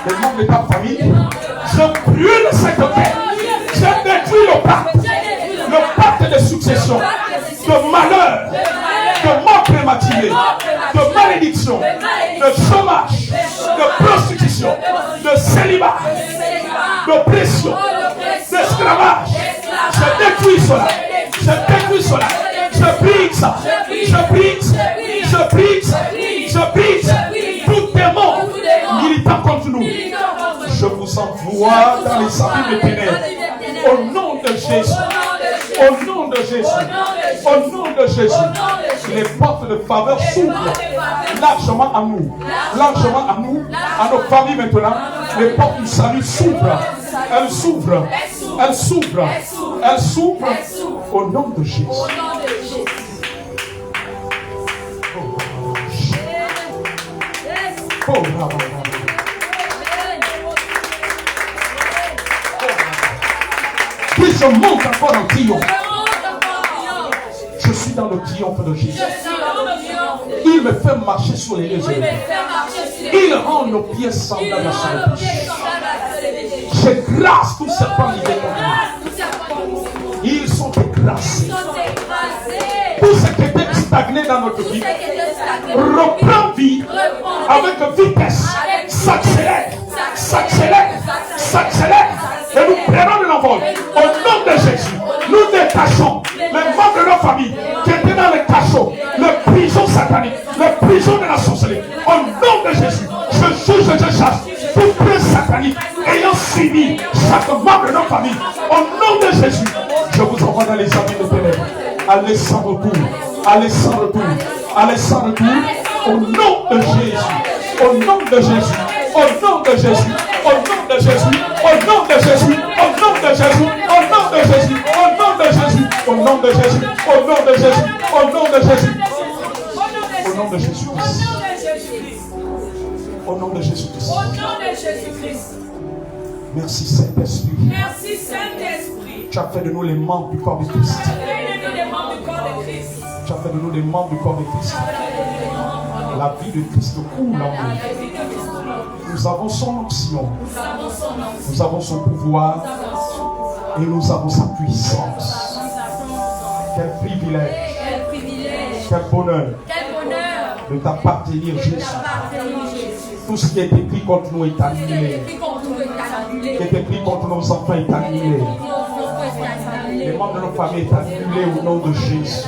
les noms de ta famille. Je brûle cet hôtel. Je détruis le pacte de succession, de malheur, de mort prématurée, de malédiction, de chômage, de prostitution, de célibat, d'oppression, d'esclavage. Je détruis cela. Je brise. Tout démon militant contre nous. Je vous envoie dans les abîmes des ténèbres. Au nom de Jésus. Les portes de faveur s'ouvrent largement à nous, à nos familles maintenant. Les portes du salut s'ouvrent. Elles s'ouvrent au nom de Jésus. Puis je monte encore en triomphe. Je suis dans le triomphe de Jésus. Il me fait marcher sur les lieux. Il rend nos pieds semblables à son péché. Je grâce tous ces pommes de nous. Ils sont écrasés. Tout ce qui était stagné dans notre vie reprend vie avec vitesse. S'accélère. Et nous prenons de l'envol. Au nom de Jésus, nous détachons les membres de nos familles qui étaient dans les cachots, les prisons sataniques, les prisons de la sorcellerie. Au nom de Jésus, je chasse tout prêtre satanique ayant suivi chaque membre de nos familles. Au nom de Jésus, je vous envoie dans les abîmes de ténèbres. Allez sans retour. Au nom de Jésus. Au nom de Jésus. Merci Saint-Esprit. Tu as fait de nous les membres du corps de Christ. La vie de Christ coule en nous. Nous avons son onction. Nous avons son pouvoir. Et nous avons sa puissance. Quel privilège. Quel bonheur de t'appartenir, Jésus. Tout ce qui est écrit contre nous est annulé. Ce qui est écrit contre nos enfants est annulé. Les membres de nos familles est annulé au nom de Jésus.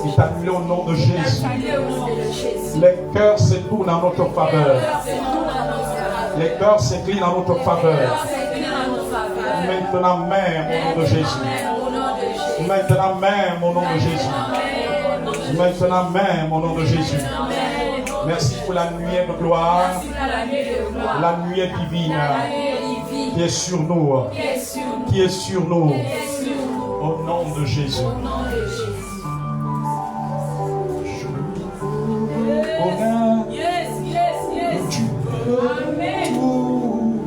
Il est annulé au nom de Jésus. Les cœurs se tournent en notre faveur. Les cœurs s'inclinent en notre faveur. Maintenant même au nom de Jésus. Maintenant même au nom de Jésus. Maintenant même au nom de Jésus. Merci pour la nuée de gloire. La nuée divine qui est sur nous. Qui est sur nous. Au nom de Jésus. Tu peux tout.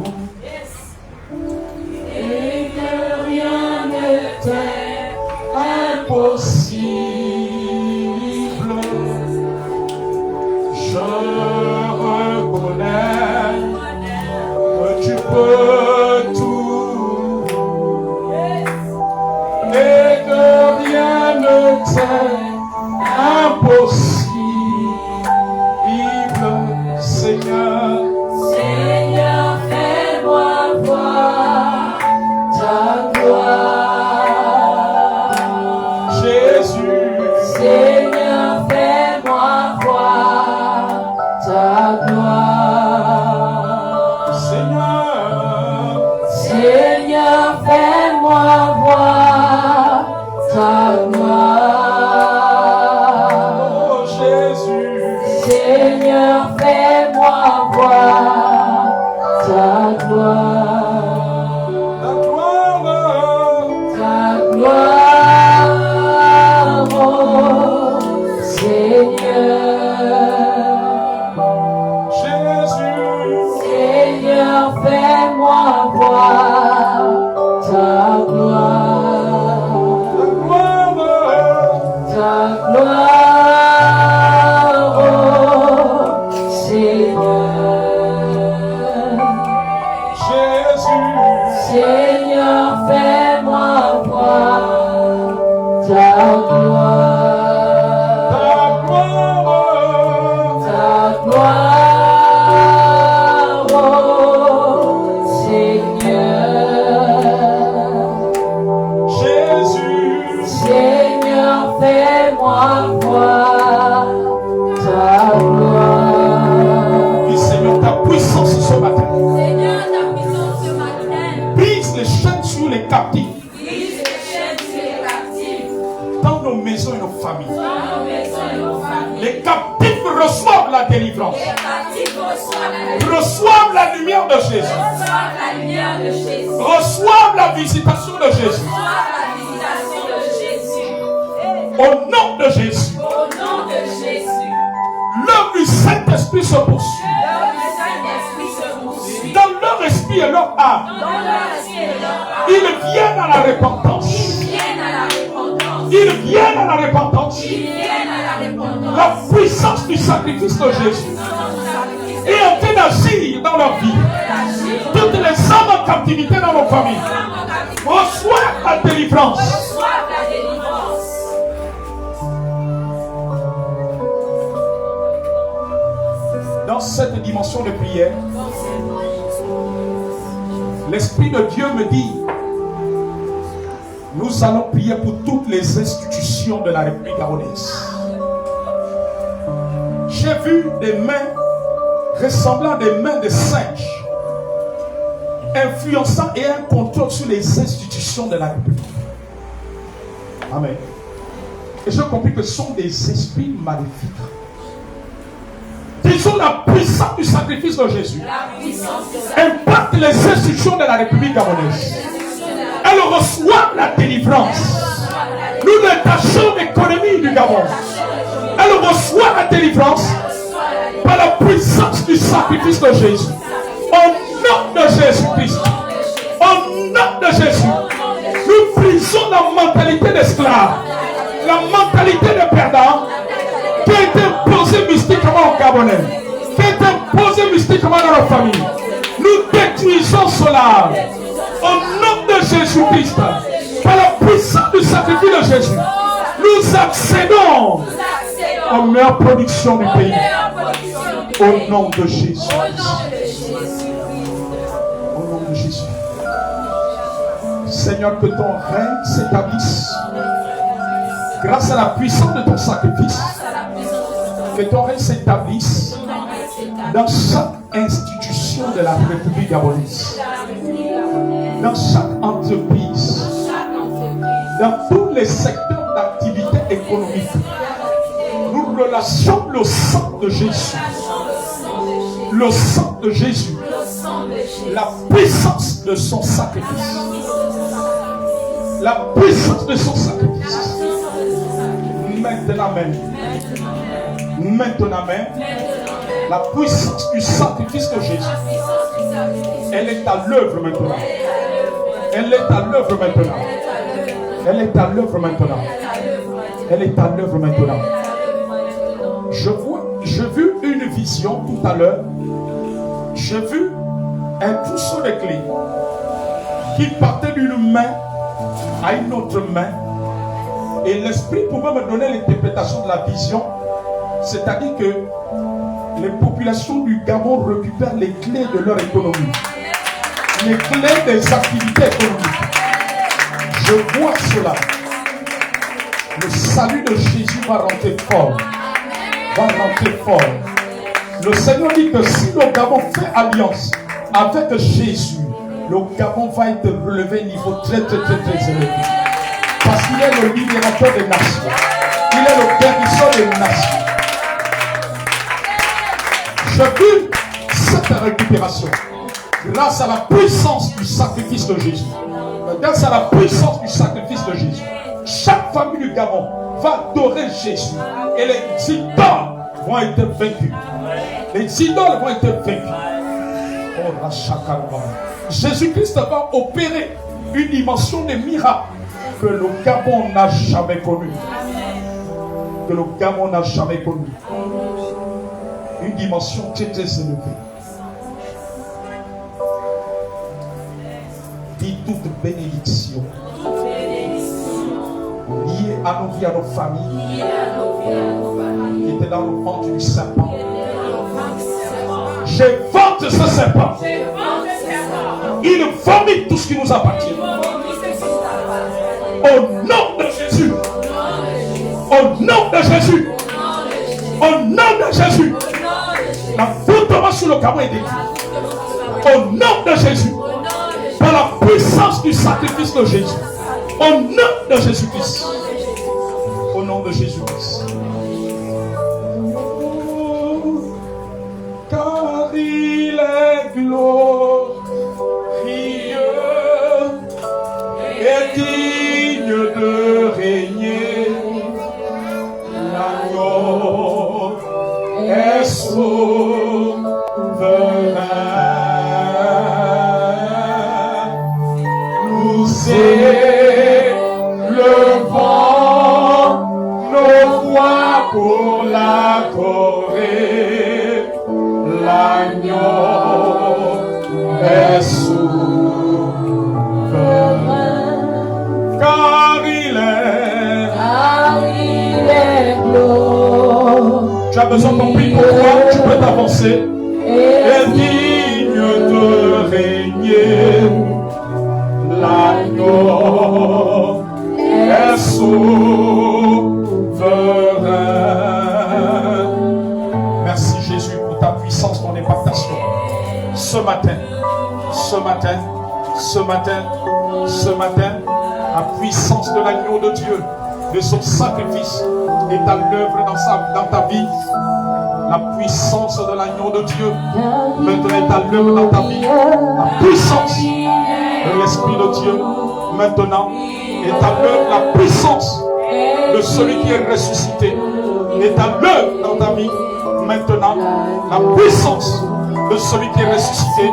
Et que rien n'était impossible. Je reconnais que tu peux tout. Et que rien ne t'est impossible. Seigneur, Seigneur, fais-moi voir ta gloire. Jésus, Seigneur, fais-moi voir ta gloire. Seigneur, Seigneur, fais-moi voir ta gloire. oh Jésus, Seigneur, fais-moi voir ta gloire. ta gloire, Ta gloire, oh Seigneur. Jésus, Seigneur, fais-moi voir ta gloire. Ta gloire, oh Seigneur. Jésus, Seigneur, fais-moi voir ta gloire. ta gloire, Ta gloire, oh Seigneur. Jésus, Seigneur, fais-moi voir ta gloire. oui Seigneur, ta puissance ce matin, Seigneur, ta puissance ce matin. brise les chaînes sur les captifs, Brise les chaînes sur les captifs. dans nos maisons et nos familles. Dans nos maisons et nos familles. Les captifs reçoivent la délivrance, Les captifs reçoivent reçoivent la lumière de Jésus, la lumière de Jésus. reçoivent la visitation de Jésus. Reçoivent la visitation de Jésus. Au nom de Jésus, Au nom de Jésus. l'œuvre du Saint-Esprit se poursuit L'œuvre du Saint-Esprit se poursuit. dans leur esprit et leur âme. Dans leur esprit et leur âme. Ils viennent à la repentance. Ils viennent à la repentance. Ils viennent à la repentance. Ils viennent à la repentance. La puissance du sacrifice de Jésus est en train d'agir dans leur vie. Toutes les âmes en captivité dans nos familles reçoivent la délivrance. Reçoivent la délivrance. Dans cette dimension de prière, l'Esprit de Dieu me dit, nous allons prier pour toutes les institutions de la République gabonaise. J'ai vu des mains ressemblant à des mains de singes, influençant et un contrôle sur les institutions de la République. Amen. Et j'ai compris que ce sont des esprits maléfiques. Disons la puissance du sacrifice de Jésus impacte les institutions de la République gabonaise. Elles reçoivent la délivrance. Nous détachons l'économie du Gabon. Elle reçoit la délivrance par la puissance du sacrifice de Jésus. Au nom de Jésus-Christ. Au nom de Jésus. Nous brisons la mentalité d'esclave. La mentalité de perdant qui a été imposée mystiquement au Gabonais. Qui a été imposée mystiquement dans nos familles. Nous détruisons cela. Au nom de Jésus-Christ. Par la puissance du sacrifice de Jésus. Nous accédons aux meilleures productions du pays. Au nom de Jésus. Au nom de Jésus. Seigneur, que ton règne s'établisse grâce à la puissance de ton sacrifice. Que ton règne s'établisse dans chaque institution de la République gabonaise, dans chaque entreprise, dans tous les secteurs d'activité économique. Nous relations le sang de Jésus. Le sang de Jésus. La puissance de son sacrifice. La puissance de son sacrifice. Maintenant même. Maintenant même. La puissance du sacrifice de Jésus. Elle est à l'œuvre maintenant. Elle est à l'œuvre maintenant. Elle est à l'œuvre maintenant. Elle est à l'œuvre maintenant. J'ai vu une vision tout à l'heure. J'ai vu un trousseau de clés qui partait d'une main à une autre main. Et l'esprit pouvait me donner l'interprétation de la vision. C'est-à-dire que les populations du Gabon récupèrent les clés de leur économie. Les clés des activités économiques. Je vois cela. Le salut de Jésus va rentrer fort. Va rentrer fort. Le Seigneur dit que si le Gabon fait alliance avec Jésus, le Gabon va être relevé à un niveau très élevé. Parce qu'il est le libérateur des nations. Il est le guérisseur des nations. Je vis cette récupération grâce à la puissance du sacrifice de Jésus. Grâce à la puissance du sacrifice de Jésus. Chaque famille du Gabon va adorer Jésus. Et les idoles vont être vaincus. Les idoles vont être vaincus. Jésus-Christ va opérer une dimension de miracle que le Gabon n'a jamais connue. Que le Gabon n'a jamais connue. Une dimension très élevée. Dit toute bénédiction liée à nos vies, à nos familles, qui était dans le ventre du serpent. J'évente ce serpent. Il vomit tout ce qui nous appartient. Au nom de Jésus. Au nom de Jésus. Au nom de Jésus. La fondement sur le Gabon est détruite. Au nom de Jésus. Par la puissance du sacrifice de Jésus. Au nom de Jésus-Christ. Au nom de Jésus-Christ. Car il est glorieux et digne de régner. L'agneau est souverain. Nous élevons nos voix pour l'adorer. L'agneau est souverain. Car il est glorieux. Tu as besoin de ton prix pour toi, tu peux t'avancer. Et digne de régner. L'agneau est souverain. Merci Jésus pour ta puissance, ton impactation. Ce matin, la puissance de l'agneau de Dieu, de son sacrifice, est à l'œuvre dans ta vie. La puissance de l'agneau de Dieu maintenant est à l'œuvre dans ta vie. La puissance de l'Esprit de Dieu maintenant est à l'œuvre. La puissance de celui qui est ressuscité est à l'œuvre dans ta vie. Maintenant, la puissance de celui qui est ressuscité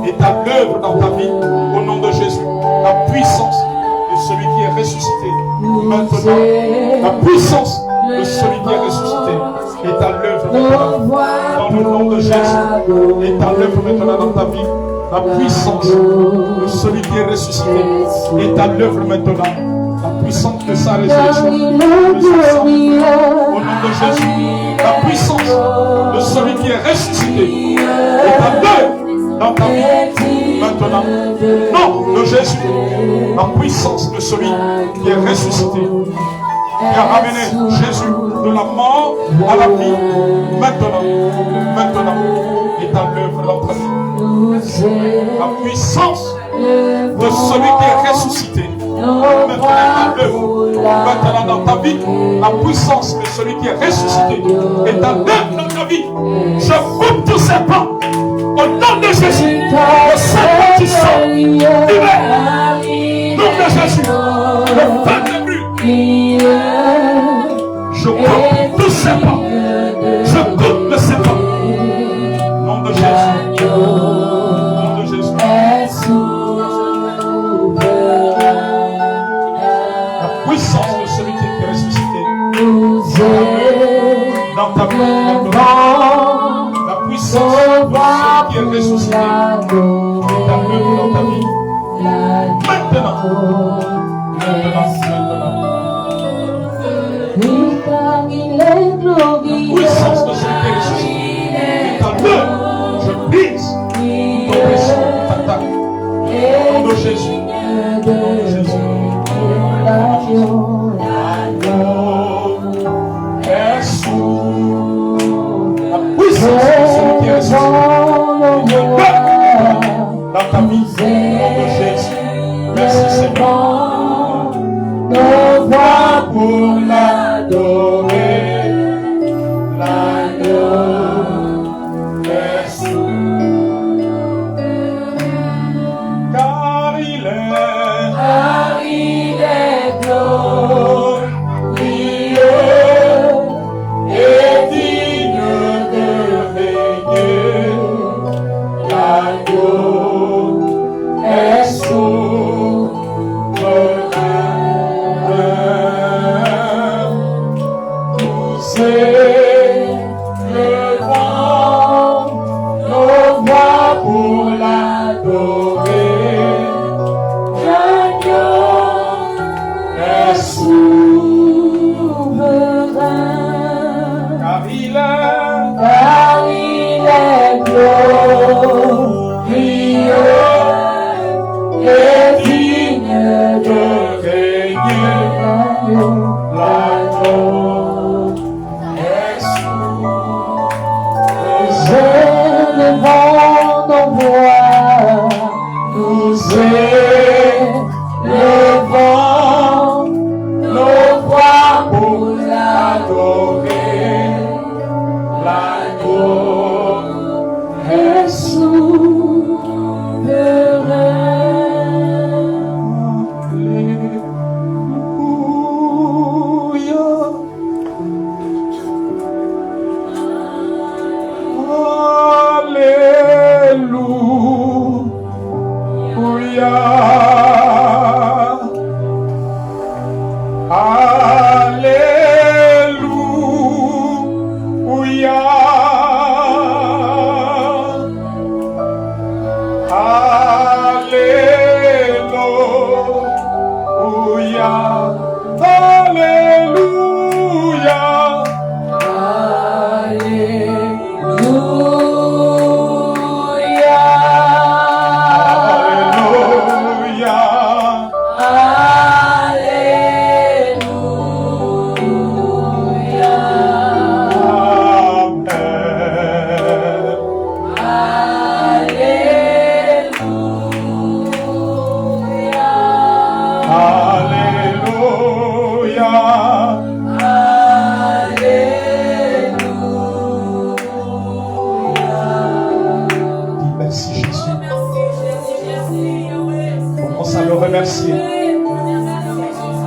est à l'œuvre dans ta vie. Au nom de Jésus, la puissance de celui qui est ressuscité. Maintenant, la puissance de celui qui est ressuscité est à l'œuvre maintenant. Dans le nom de Jésus, est à l'œuvre maintenant dans ta vie. La puissance de celui qui est ressuscité est à l'œuvre maintenant. La puissance de sa résurrection. Au nom de Jésus, la puissance de celui qui est ressuscité est à l'œuvre dans ta vie maintenant. maintenant. Nom de Jésus, la puissance de celui qui est ressuscité, qui a ramené Jésus de la mort à la vie, maintenant, est à l'œuvre dans ta vie. La puissance de celui qui est ressuscité, maintenant à l'œuvre, maintenant dans ta vie. La puissance de celui qui est ressuscité est à l'œuvre dans ta vie. Je coupe tous ces pas. Au nom de Jésus, le serpent qui sort, libère. Nom de Jésus, le pain de but. Je coupe tous ces pas. Je coupe le serpent. Nom de Jésus. Nom de Jésus. La puissance de celui qui est ressuscité dans ta vie maintenant. La puissance de celui qui est ressuscité est à l'œuvre dans ta vie. Maintenant. La puissance de celui qui est ressuscité est à l'œuvre. Je brise ton péché, t'attaque. Au nom de Jésus. Au nom de Jésus. Est sous la puissance de celui qui est ressuscité dans ta vie. Au nom de Jésus. Merci Seigneur. Nos voix pour l'adorer.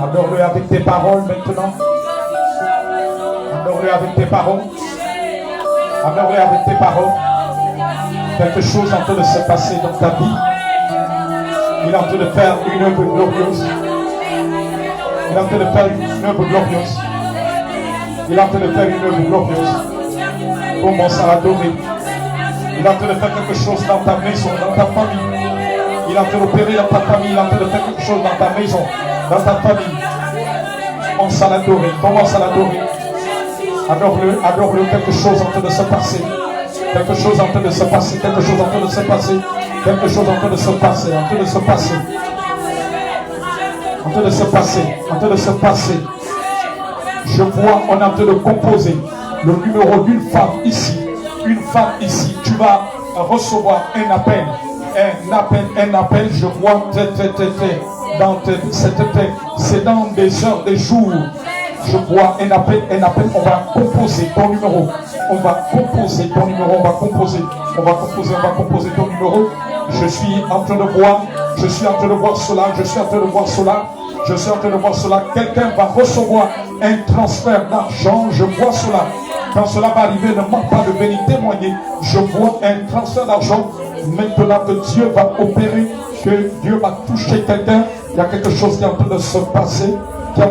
Adore-le avec tes paroles maintenant. Adore-le avec tes paroles. Adore-le avec tes paroles. Quelque chose est en train de se passer dans ta vie. Il est en train de faire une œuvre glorieuse. Il est en train de faire une œuvre glorieuse. Il est en train de faire une œuvre glorieuse. Commence à l'adorer. Il est en train de faire quelque chose dans ta maison, dans ta famille. Il est en train d'opérer dans ta famille. Il est en train de faire quelque chose dans ta maison, dans ta famille. Commence à l'adorer. Commence à l'adorer. Adore-le. Adore-le. Quelque chose en train de se passer. Quelque chose en train de se passer. Quelque chose en train de se passer. Quelque chose est en train de se passer, en train de se passer. En train de se passer, en train de se passer. Je vois, on est en train de composer le numéro d'une femme ici. Une femme ici. Tu vas recevoir un appel. Un appel. Je vois dans cette tête. C'est dans des heures, des jours. Je vois un appel. On va composer ton numéro. On va composer ton numéro. On va composer ton numéro. Je suis en train de voir cela. Quelqu'un va recevoir un transfert d'argent. Je vois cela. Quand cela va arriver, ne manque pas de venir témoigner. Je vois un transfert d'argent. Maintenant que Dieu va opérer, que Dieu va toucher quelqu'un, il y a quelque chose qui est en train de se passer. Dieu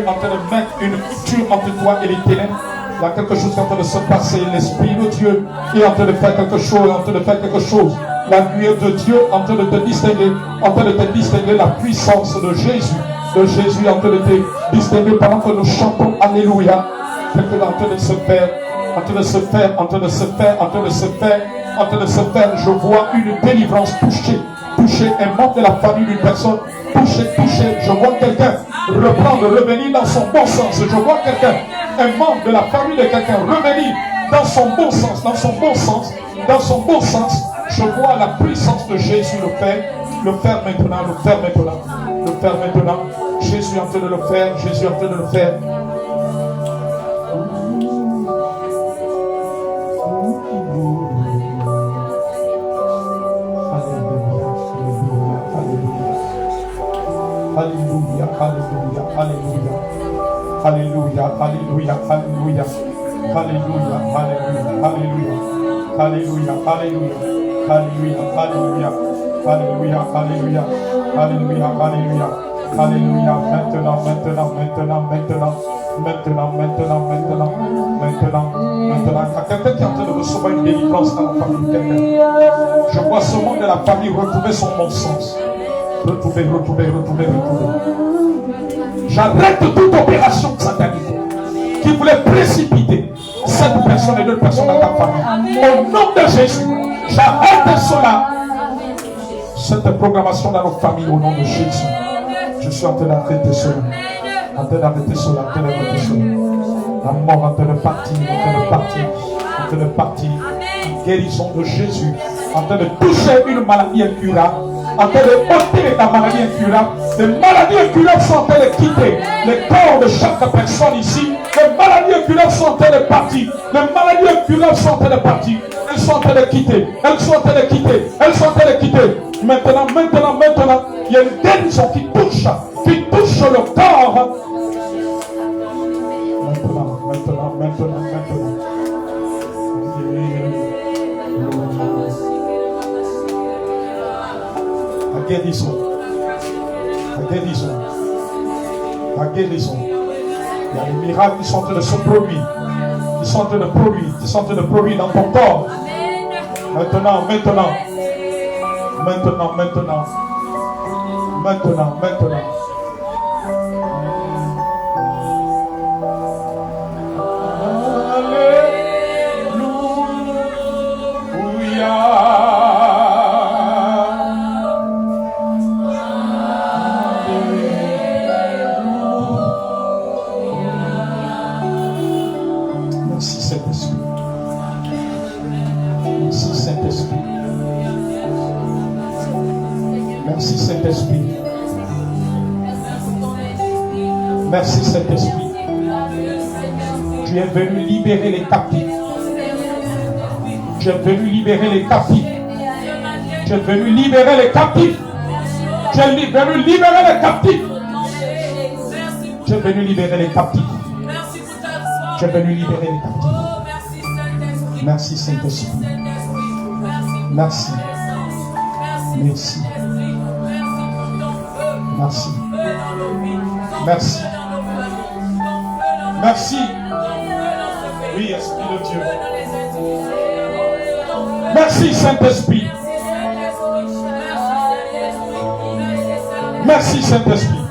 est en train de mettre une couture entre toi et les ténèbres. Il y a quelque chose qui est en train de se passer. L'Esprit de Dieu est en train de faire quelque chose. La lumière de Dieu est en train de te distinguer, la puissance de Jésus. Est en train de te distinguer pendant que nous chantons Alléluia. Quelque chose est en train de se faire. Je vois une délivrance toucher un membre de la famille d'une personne. Toucher. Je vois quelqu'un reprendre, revenir dans son bon sens. Je vois quelqu'un, un membre de la famille de quelqu'un revenir dans son bon sens. Je vois la puissance de Jésus le faire maintenant. Jésus est en train de le faire. Alléluia. Maintenant. Quelqu'un qui est en train de recevoir une délivrance dans la famille de quelqu'un. Je vois ce monde de la famille retrouver son bon sens. Retrouver. J'arrête toute opération satanique qui voulait précipiter cette personne et d'autres personnes dans ta famille. Au nom de Jésus, j'arrête cela. Cette programmation dans notre famille au nom de Jésus. Je suis en train d'arrêter cela. La mort en train de partir. Guérison de Jésus. En train de toucher une maladie incurable. En train de ôter la maladie incurable. Les maladies incurables sont en train de quitter les corps de chaque personne ici. Les maladies incurables sont en train de partir. Elles sont en train de quitter. Maintenant. Il y a une guérison qui touche le corps. Maintenant. La guérison. Il y a des miracles qui sont en train de se produire. Qui sont en train de produire dans ton corps. Maintenant. Merci Saint-Esprit. Tu es venu libérer les captifs. Tu es venu libérer les captifs. Tu es venu libérer les captifs. Tu es venu libérer les captifs. Tu es venu libérer les captifs. Tu es venu libérer les captifs. Merci Saint-Esprit. Merci. Merci. Merci. Merci. Merci. Oui, Esprit de Dieu. Merci, Saint-Esprit. Merci, Saint-Esprit.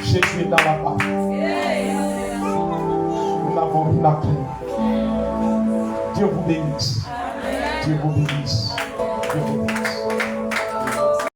Jésus est dans la parole. Nous n'avons rien à craindre. Dieu vous bénisse. Dieu vous bénisse. Dieu vous bénisse.